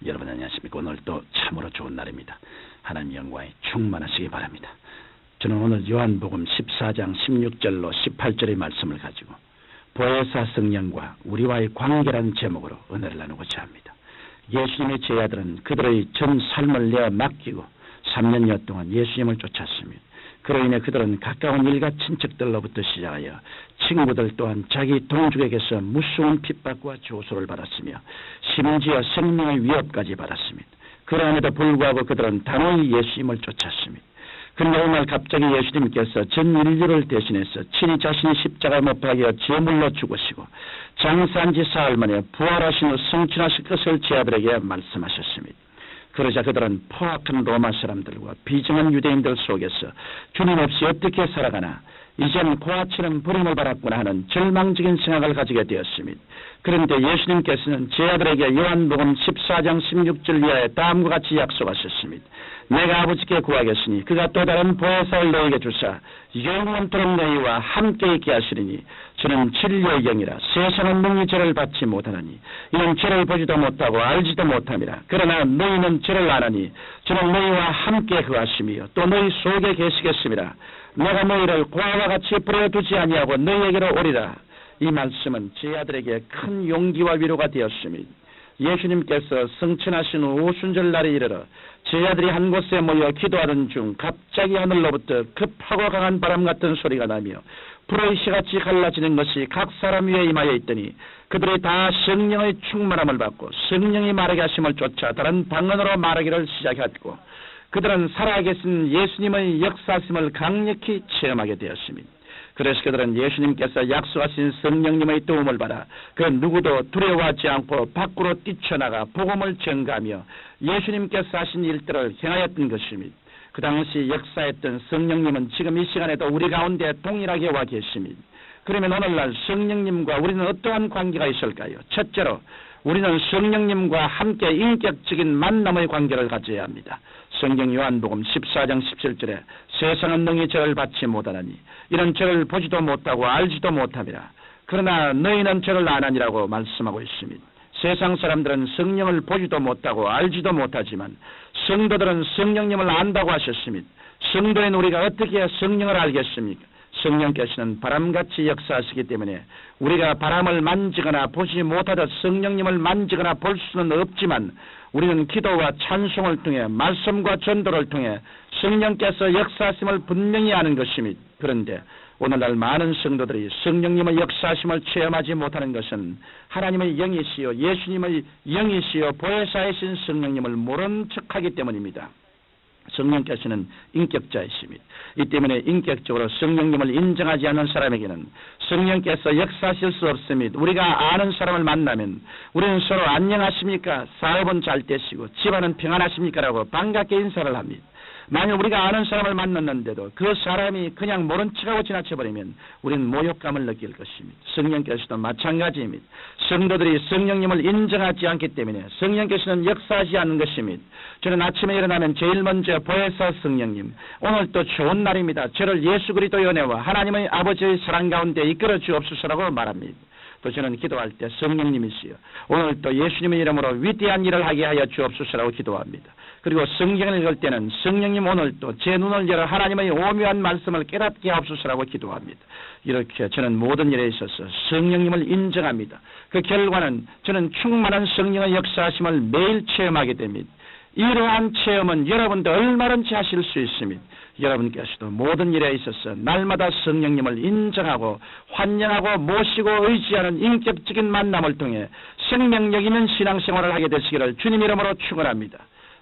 여러분 안녕하십니까? 오늘 또 참으로 좋은 날입니다. 하나님 영광이 충만하시기 바랍니다. 저는 오늘 요한복음 14장 16절로 18절의 말씀을 가지고 보혜사 성령과 우리와의 관계라는 제목으로 은혜를 나누고자 합니다. 예수님의 제자들은 그들의 전 삶을 내어 맡기고 3년여 동안 예수님을 쫓았습니다. 그로 인해 그들은 가까운 일가 친척들로부터 시작하여 친구들 또한 자기 동족에게서 무수한 핍박과 조소를 받았으며 심지어 생명의 위협까지 받았습니다. 그러함에도 불구하고 그들은 단호히 예수님을 쫓았습니다. 그런데 어느 날 갑자기 예수님께서 전 인류를 대신해서 친히 자신이 십자가에 못 박여 제물로 죽으시고 장사한 지 사흘 만에 부활하신 후 성취하실 것을 제자들에게 말씀하셨습니다. 그러자 그들은 포악한 로마 사람들과 비정한 유대인들 속에서 주님 없이 어떻게 살아가나, 이제는 고아처럼 버림을 받았구나 하는 절망적인 생각을 가지게 되었습니다. 그런데 예수님께서는 제자들에게 요한복음 14장 16절 이하에 다음과 같이 약속하셨습니다. 내가 아버지께 구하겠으니 그가 또 다른 보혜사를 너에게 주사 영원토록 너희와 함께 있게 하시리니 저는 진리의 영이라 세상은 능히 저를 받지 못하나니 이는 저를 보지도 못하고 알지도 못함이라. 그러나 너희는 저를 아나니 저는 너희와 함께 거하시며 또 너희 속에 계시겠습니다. 내가 너희를 고아와 같이 버려두지 아니하고 너희에게로 오리라. 이 말씀은 제자들에게 큰 용기와 위로가 되었습니다. 예수님께서 성천하신 후 오순절 날에 이르러 제자들이 한 곳에 모여 기도하던 중 갑자기 하늘로부터 급하고 강한 바람 같은 소리가 나며 불의 시같이 갈라지는 것이 각 사람 위에 임하여 있더니 그들이 다 성령의 충만함을 받고 성령이 말하게 하심을 쫓아 다른 방언으로 말하기를 시작했고 그들은 살아계신 예수님의 역사심을 강력히 체험하게 되었습니다. 그래서 그들은 예수님께서 약속하신 성령님의 도움을 받아 그 누구도 두려워하지 않고 밖으로 뛰쳐나가 복음을 전가하며 예수님께서 하신 일들을 행하였던 것입니다. 그 당시 역사했던 성령님은 지금 이 시간에도 우리 가운데 동일하게 와 계십니다. 그러면 오늘날 성령님과 우리는 어떠한 관계가 있을까요? 첫째로 우리는 성령님과 함께 인격적인 만남의 관계를 가져야 합니다. 성경 요한복음 14장 17절에 세상은 능히 저를 받지 못하나니 이는 저를 보지도 못하고 알지도 못함이라. 그러나 너희는 저를 아나니라고 말씀하고 있습니다. 세상 사람들은 성령을 보지도 못하고 알지도 못하지만 성도들은 성령님을 안다고 하셨습니다. 성도인 우리가 어떻게 성령을 알겠습니까? 성령께서는 바람같이 역사하시기 때문에 우리가 바람을 만지거나 보지 못하듯 성령님을 만지거나 볼 수는 없지만 우리는 기도와 찬송을 통해 말씀과 전도를 통해 성령께서 역사하심을 분명히 아는 것입니다. 그런데 오늘날 많은 성도들이 성령님의 역사하심을 체험하지 못하는 것은 하나님의 영이시요 예수님의 영이시요 보혜사이신 성령님을 모른 척하기 때문입니다. 성령께서는 인격자이십니다. 이 때문에 인격적으로 성령님을 인정하지 않는 사람에게는 성령께서 역사하실 수 없습니다. 우리가 아는 사람을 만나면 우리는 서로 안녕하십니까? 사업은 잘 되시고 집안은 평안하십니까? 라고 반갑게 인사를 합니다. 만약 우리가 아는 사람을 만났는데도 그 사람이 그냥 모른 척하고 지나쳐버리면 우리는 모욕감을 느낄 것입니다. 성령께서도 마찬가지입니다. 성도들이 성령님을 인정하지 않기 때문에 성령께서는 역사하지 않는 것입니다. 저는 아침에 일어나면 제일 먼저 보혜사 성령님, 오늘 또 좋은 날입니다. 저를 예수 그리스도의 은혜와 하나님의 아버지의 사랑 가운데 이끌어 주옵소서라고 말합니다. 또 저는 기도할 때 성령님이시여 오늘 또 예수님의 이름으로 위대한 일을 하게 하여 주옵소서라고 기도합니다. 그리고 성경을 읽을 때는 성령님 오늘 또 제 눈을 열어 하나님의 오묘한 말씀을 깨닫게 하옵소서라고 기도합니다. 이렇게 저는 모든 일에 있어서 성령님을 인정합니다. 그 결과는 저는 충만한 성령의 역사하심을 매일 체험하게 됩니다. 이러한 체험은 여러분도 얼마든지 하실 수 있습니다. 여러분께서도 모든 일에 있어서 날마다 성령님을 인정하고 환영하고 모시고 의지하는 인격적인 만남을 통해 생명력 있는 신앙생활을 하게 되시기를 주님 이름으로 축원합니다.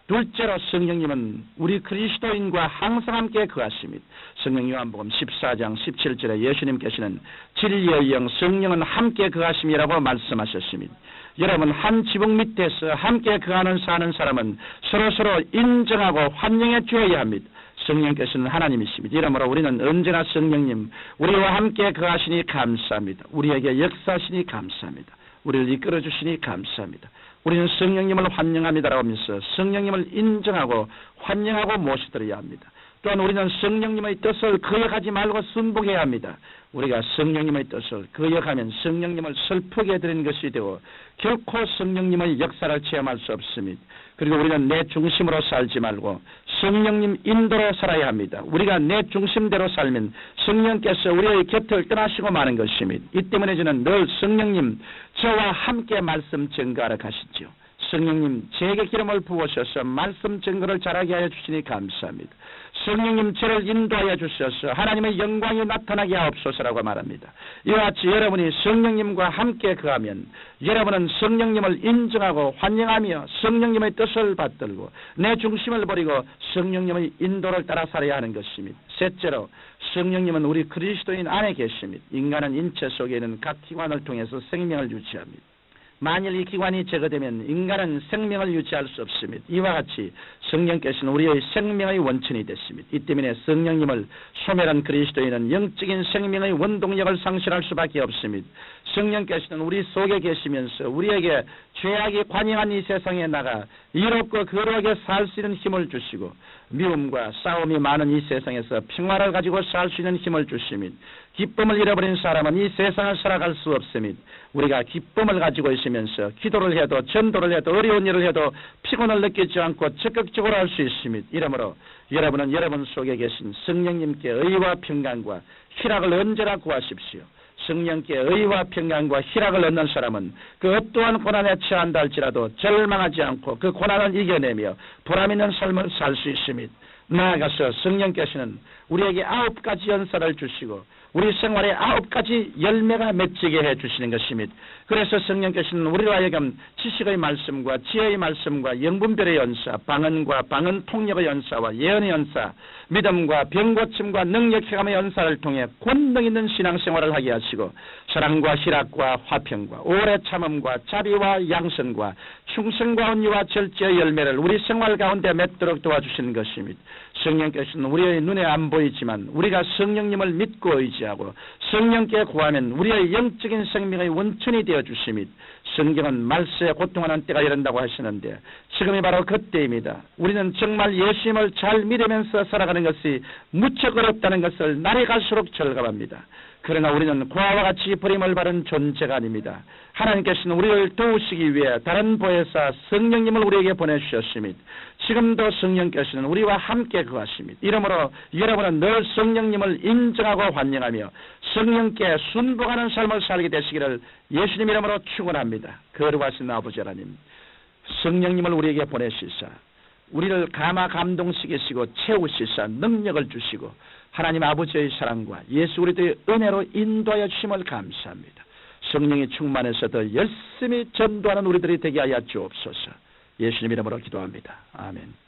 둘째로 성령님은 우리 그리스도인과 항상 함께 거하십니다. 성경 요한복음 14장 17절에 예수님께서는 진리의 영 성령은 함께 거하심이라고 말씀하셨습니다. 여러분 한 지붕 밑에서 함께 거하는 사는 사람은 서로서로 인정하고 환영해 주어야 합니다. 성령께서는 하나님이십니다. 이러므로 우리는 언제나 성령님 우리와 함께 거하시니 감사합니다. 우리에게 역사하시니 감사합니다. 우리를 이끌어 주시니 감사합니다. 우리는 성령님을 환영합니다라고 하면서 성령님을 인정하고 환영하고 모시드려야 합니다. 또한 우리는 성령님의 뜻을 거역하지 말고 순복해야 합니다. 우리가 성령님의 뜻을 거역하면 성령님을 슬프게 해드리는 것이 되고 결코 성령님의 역사를 체험할 수 없습니다. 그리고 우리는 내 중심으로 살지 말고 성령님 인도로 살아야 합니다. 우리가 내 중심대로 살면 성령께서 우리의 곁을 떠나시고 마는 것입니다. 이 때문에 저는 늘 성령님 저와 함께 말씀 증거하러 가시죠. 성령님 제게 기름을 부으셔서 말씀 증거를 잘하게 하여 주시니 감사합니다. 성령님 저를 인도하여 주셔서 하나님의 영광이 나타나게 하옵소서라고 말합니다. 이와 같이 여러분이 성령님과 함께 거하면 여러분은 성령님을 인정하고 환영하며 성령님의 뜻을 받들고 내 중심을 버리고 성령님의 인도를 따라 살아야 하는 것입니다. 셋째로 성령님은 우리 그리스도인 안에 계십니다. 인간은 인체 속에 있는 각 기관을 통해서 생명을 유지합니다. 만일 이 기관이 제거되면 인간은 생명을 유지할 수 없습니다. 이와 같이 성령께서는 우리의 생명의 원천이 됐습니다. 이 때문에 성령님을 소멸한 그리스도인은 영적인 생명의 원동력을 상실할 수밖에 없습니다. 성령께서는 우리 속에 계시면서 우리에게 죄악이 관영한 이 세상에 나가 이롭고 거룩하게 살 수 있는 힘을 주시고 미움과 싸움이 많은 이 세상에서 평화를 가지고 살 수 있는 힘을 주십니다. 기쁨을 잃어버린 사람은 이 세상을 살아갈 수 없습니다. 우리가 기쁨을 가지고 있으면서 기도를 해도 전도를 해도 어려운 일을 해도 피곤을 느끼지 않고 적극적으로 할 수 있습니다. 이러므로 여러분은 여러분 속에 계신 성령님께 의와 평강과 희락을 언제나 구하십시오. 성령께 의와 평강과 희락을 얻는 사람은 그 어떠한 고난에 처한다 할지라도 절망하지 않고 그 고난을 이겨내며 보람 있는 삶을 살 수 있습니다. 나아가서 성령께서는 우리에게 9가지 연사를 주시고 우리 생활에 9가지 열매가 맺히게 해주시는 것입니다. 그래서 성령께서는 우리로 하여금 지식의 말씀과 지혜의 말씀과 영분별의 연사, 방언과 방언 통역의 연사와 예언의 연사, 믿음과 병고침과 능력해감의 연사를 통해 권능 있는 신앙생활을 하게 하시고 사랑과 희락과 화평과 오래 참음과 자비와 양선과 충성과 온유와 절제의 열매를 우리 생활 가운데 맺도록 도와주시는 것입니다. 성령께서는 우리의 눈에 안 보이지만 우리가 성령님을 믿고 의지하고 성령께 구하면 우리의 영적인 생명의 원천이 되어 주십니다. 성경은 말세에 고통하는 때가 이른다고 하시는데 지금이 바로 그때입니다. 우리는 정말 예수님을 잘 믿으면서 살아가는 것이 무척 어렵다는 것을 날이 갈수록 절감합니다. 그러나 우리는 고아와 같이 버림을 받은 존재가 아닙니다. 하나님께서는 우리를 도우시기 위해 다른 보혜사 성령님을 우리에게 보내주셨습니다. 지금도 성령께서는 우리와 함께 거하십니다. 이러므로 여러분은 늘 성령님을 인정하고 환영하며 성령께 순복하는 삶을 살게 되시기를 예수님 이름으로 축원합니다. 거룩하신 아버지 하나님, 성령님을 우리에게 보내시사 우리를 감동시키시고 채우시사 능력을 주시고 하나님 아버지의 사랑과 예수 그리스도의 은혜로 인도하여 주심을 감사합니다. 성령이 충만해서 더 열심히 전도하는 우리들이 되게 하여 주옵소서. 예수님 이름으로 기도합니다. 아멘.